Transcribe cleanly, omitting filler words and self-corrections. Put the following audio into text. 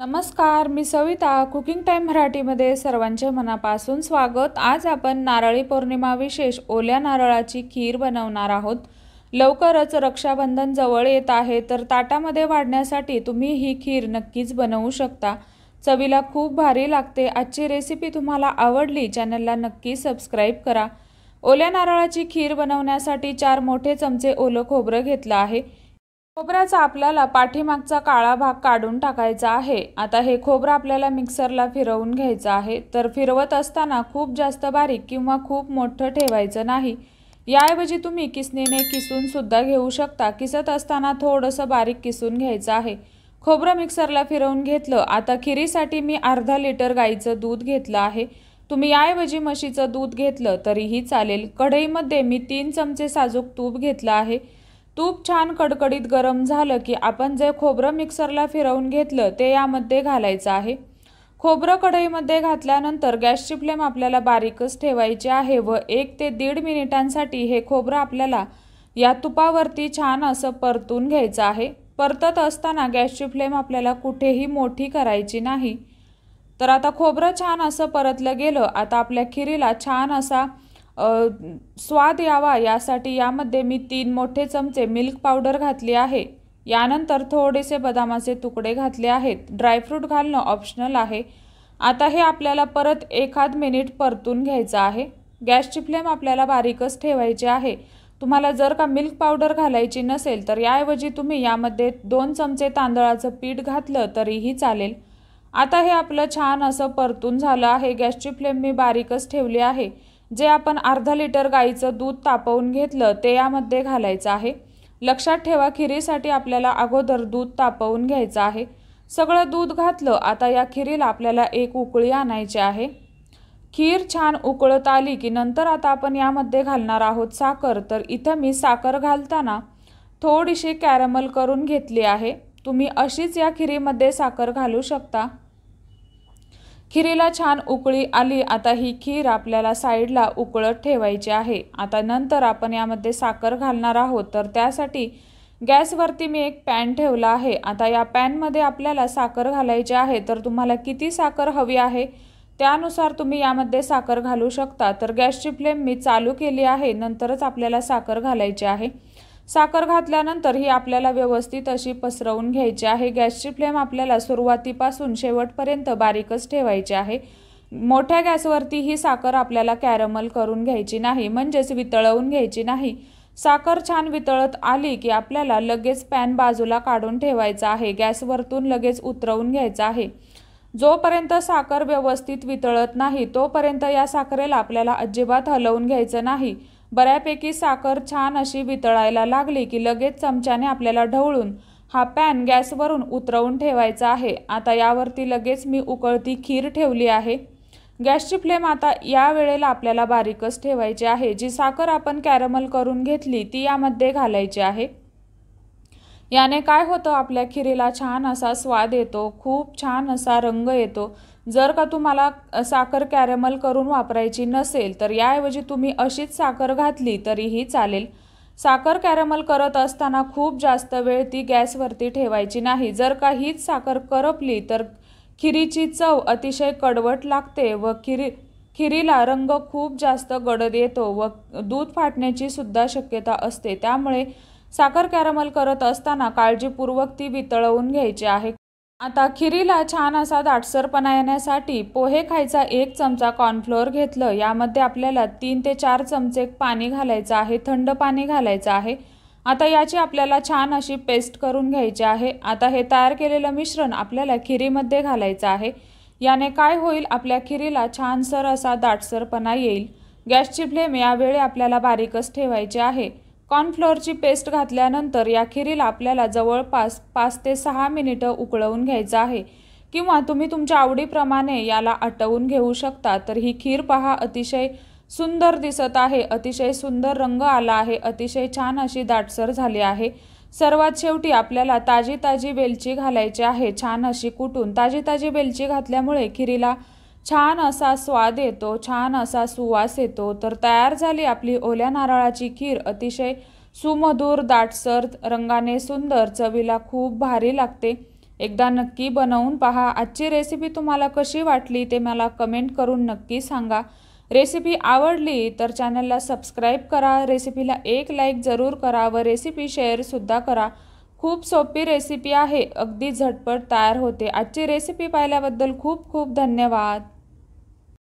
नमस्कार, मी Savita cooking time मराठीमध्ये सर्वांचे मनापासून स्वागत। आज आपण नारळी पौर्णिमा विशेष ओल्या नारळाची खीर बनवणार आहोत। लवकरच रक्षाबंधन जवळ येत आहे, तर ताटामध्ये वाढण्यासाठी तुम्ही ही खीर नक्कीच बनवू शकता। चवीला खूप भारी लागते। आजची रेसिपी तुम्हाला आवडली चॅनलला नक्की सबस्क्राइब करा। ओल्या नारळाची खीर बनवण्यासाठी 4 मोठे चमचे ओलं खोबरं घेतलं आहे। खोबऱ्याचा आपल्याला पाठीमागचा काळा भाग काढून टाकायचा आहे। आता हे खोबरं आपल्याला मिक्सरला फिरवून घ्यायचं आहे। तर फिरवत असताना खूप जास्त बारीक किंवा खूप मोठं ठेवायचं नाही। याऐवजी तुम्ही किसणीने किसून सुद्धा घेऊ शकता। किसत असताना थोडंसं बारीक किसून घ्यायचं आहे। खोबरं मिक्सरला फिरवून घेतलं। आता खिरीसाठी मी अर्धा लिटर गाईचं दूध घेतलं आहे। तुम्ही याऐवजी म्हशीचं दूध घेतलं तरीही चालेल। कढईमध्ये मी 3 चमचे साजूक तूप घेतलं आहे। तूप छान कडकडीत गरम झालं की आपण जे खोबरं मिक्सरला फिरवून घेतलं ते यामध्ये घालायचं आहे। खोबरं कढईमध्ये घातल्यानंतर गॅसची फ्लेम आपल्याला बारीकच ठेवायची आहे व 1 ते 1.5 मिनिटांसाठी हे खोबरं आपल्याला या तुपावरती छान असं परतून घ्यायचं आहे। परतत असताना गॅसची फ्लेम आपल्याला कुठेही मोठी करायची नाही। तर आता खोबरं छान असं परतलं गेलं। आता आपल्या खिरीला छान असा स्वाद यावा यासाठी यामध्ये मी 3 मोठे चमचे मिल्क पावडर घातली आहे। यानंतर थोडेसे बदामाचे तुकडे घातले आहेत। ड्रायफ्रूट घालणं ऑप्शनल आहे। आता हे आपल्याला परत 1 मिनिट परतून घ्यायचं आहे। गॅसची फ्लेम आपल्याला बारीकच ठेवायची आहे। तुम्हाला जर का मिल्क पावडर घालायची नसेल तर याऐवजी तुम्ही यामध्ये 2 चमचे तांदळाचं पीठ घातलं तरीही चालेल। आता हे आपलं छान असं परतून झालं आहे। गॅसची फ्लेम मी बारीकच ठेवली आहे। जे आपण अर्धा लिटर गाईचं दूध तापवून घेतलं ते यामध्ये घालायचं आहे। लक्षात ठेवा, खिरीसाठी आपल्याला अगोदर दूध तापवून घ्यायचं आहे। सगळं दूध घातलं। आता या खिरीला आपल्याला 1 उकळी आणायची आहे। खीर छान उकळत आली की नंतर आता आपण यामध्ये घालणार आहोत साखर। तर इथं मी साखर घालताना थोडीशी कॅरमल करून घेतली आहे। तुम्ही अशीच या खिरीमध्ये साखर घालू शकता। खिरीला छान उकळी आली। आता ही खीर आपल्याला साईडला उकळत ठेवायची आहे। आता नंतर आपण यामध्ये साखर घालणार आहोत। तर त्यासाठी गॅसवरती मी एक पॅन ठेवला आहे। आता या पॅनमध्ये आपल्याला साखर घालायची आहे। तर तुम्हाला किती साखर हवी आहे त्यानुसार तुम्ही यामध्ये साखर घालू शकता। तर गॅसची फ्लेम मी चालू केली आहे। नंतरच आपल्याला साखर घालायची आहे। साखर घातल्यानंतर ही आपल्याला व्यवस्थित अशी पसरवून घ्यायची आहे। गॅसची फ्लेम आपल्याला सुरुवातीपासून शेवटपर्यंत बारीकच ठेवायची आहे। मोठ्या गॅसवरती ही साखर आपल्याला कॅरमल करून घ्यायची नाही, म्हणजेच वितळवून घ्यायची नाही। साखर छान वितळत आली की आपल्याला लगेच पॅन बाजूला काढून ठेवायचा आहे। गॅसवरतून लगेच उतरवून घ्यायचा आहे। जोपर्यंत साखर व्यवस्थित वितळत नाही तोपर्यंत या साखरेला आपल्याला अजिबात हलवून घ्यायचं नाही। बऱ्यापैकी साखर छान अशी वितळायला लागली की लगेच चमच्याने आपल्याला ढवळून हा पॅन गॅसवरून उतरवून ठेवायचा आहे। आता यावरती लगेच मी उकळती खीर ठेवली आहे। गॅसची फ्लेम आता या वेळेला आपल्याला बारीकच ठेवायची आहे। जी साखर आपण कॅरमल करून घेतली ती यामध्ये घालायची आहे। याने काय होतं, आपल्या खिरीला छान असा स्वाद येतो, खूप छान असा रंग येतो। जर का तुम्हाला साखर कॅरमल करून वापरायची नसेल तर याऐवजी तुम्ही अशीच साखर घातली तरीही चालेल। साखर कॅरमल करत असताना खूप जास्त वेळ ती गॅसवरती ठेवायची नाही। जर का हीच साखर करपली तर खिरीची चव अतिशय कडवट लागते व खिरीला रंग खूप जास्त गडद येतो व दूध फाटण्याची सुद्धा शक्यता असते। त्यामुळे साखर कॅरमल करत असताना काळजीपूर्वक ती वितळवून घ्यायची आहे। आता खिरीला छान असा दाटसरपणा येण्यासाठी पोहे खायचा 1 चमचा कॉर्नफ्लोअर घेतलं। यामध्ये आपल्याला 3 ते 4 चमचे पाणी घालायचं आहे, थंड पाणी घालायचं आहे। आता याची आपल्याला छान अशी पेस्ट करून घ्यायची आहे। आता हे तयार केलेलं मिश्रण आपल्याला खिरीमध्ये घालायचं आहे। याने काय होईल, आपल्या खिरीला छानसर असा दाटसरपणा येईल। गॅसची फ्लेम यावेळी आपल्याला बारीकच ठेवायची आहे। कॉर्नफ्लोअरची पेस्ट घातल्यानंतर या खिरीला आपल्याला जवळपास 5 ते 6 मिनिटं उकळवून घ्यायचं आहे, किंवा तुम्ही तुमच्या आवडीप्रमाणे याला आटवून घेऊ शकता। तर ही खीर पहा, अतिशय सुंदर दिसत आहे, अतिशय सुंदर रंग आला आहे, अतिशय छान अशी दाटसर झाली आहे। सर्वात शेवटी आपल्याला ताजी ताजी वेलची घालायची आहे, छान अशी कुटून। ताजी ताजी वेलची घातल्यामुळे खिरीला छान असा स्वाद येतो, छान असा सुवास येतो। तर तयार झाली आपली ओल्या नारळाची खीर। अतिशय सुमधुर, दाटसर, रंगाने सुंदर, चवीला खूप भारी लागते। एकदा नक्की बनवून पहा। आजची रेसिपी तुम्हाला कशी वाटली ते मला कमेंट करून नक्की सांगा। रेसिपी आवडली तर चॅनलला सबस्क्राईब करा, रेसिपीला एक लाईक जरूर करा व रेसिपी शेअरसुद्धा करा। खूप सोपी रेसिपी आहे, अगदी झटपट तयार होते। आजची रेसिपी पाहिल्याबद्दल खूप खूप धन्यवाद।